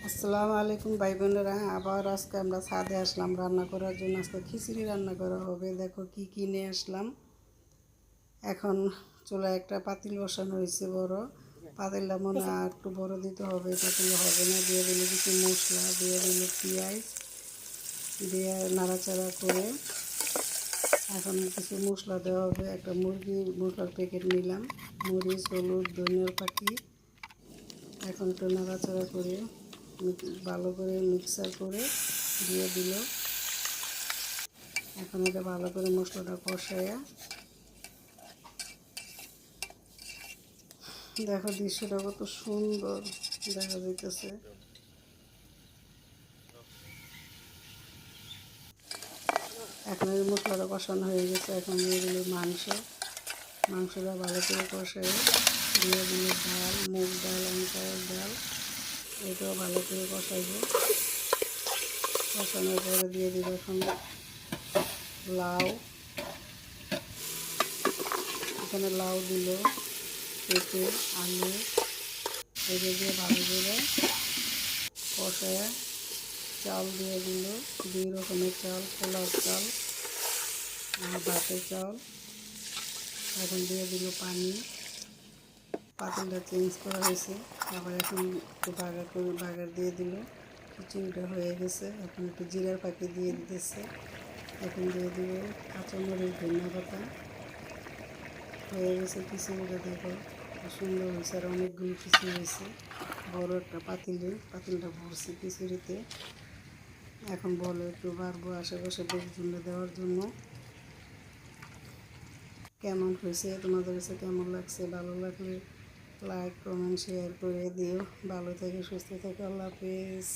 আসসালামু আলাইকুম ভাই বোনেরা, আবার আজকে আমরা ছাদে আসলাম রান্না করার জন্য। আজকে খিচুড়ি রান্না করা হবে। দেখো কি কি নিয়ে আসলাম। এখন চুলায় একটা পাতিল বসানো হয়েছে বড়। পাতিলটা মনে হয় একটু বড় দিতে হবে, পাতিল হবে না। দিয়ে দিলে কিছু মশলা, দিয়ে দিলে পেঁয়াজ, দিয়ে নাড়াচাড়া করে এখন কিছু মশলা দেওয়া হবে। একটা মুরগির মশলার প্যাকেট নিলাম, মরিচ, হলুদ, ধনিয়ার পাখি। এখন একটু নাড়াচাড়া করে ভালো করে মিক্সার করে দিয়ে দিল। এখন এটা ভালো করে মশলাটা কষাইয়া, দেখো দৃশ্যটা কত সুন্দর দেখা যাইতেছে। এখন এই মশলাটা কষানো হয়ে গেছে। এখন দিয়ে দিল মাংসটা ভালো করে কষাই, দিয়ে দিল ডাল, মুগ ডাল, অঙ্কার ডাল, এটাও ভালো করে কষাইব। কষানোর পরে দিয়ে দিল এখন লাউ, এখানে লাউ দিল, পেঁপে, আলু, এটা দিয়ে ভালো করে কষায় চাল দিয়ে দিল। দুই রকমের চাল, পোলাও চাল আর ভাতের চাল। এখন দিয়ে দিল পানি। পাতিলটা চেঞ্জ করা হয়েছে, আবার এখন একটু বাগার দিয়ে দিল। খিচুড়িটা হয়ে গেছে। এখন একটু জিরার পাখি দিয়ে দিতেছে। এখন দিয়ে দিব কাঁচামরিচ, ধনিয়া পাতা। হয়ে গেছে খিচুড়িটা। দেখো খুব সুন্দর হয়েছে, আর অনেকগুলো খিচুড়ি হয়েছে। বড় একটা পাতিলটা ভরছে খিচুড়িতে। এখন বলো একটু বাড়বো আশেপাশে লোকজনকে দেওয়ার জন্য। কেমন হয়েছে, তোমাদের কাছে কেমন লাগছে? ভালো লাগলে লাইক, কমেন্ট, শেয়ার করে দিও। ভালো থেকে সুস্থ থেকে, আল্লাহ হাফেজ।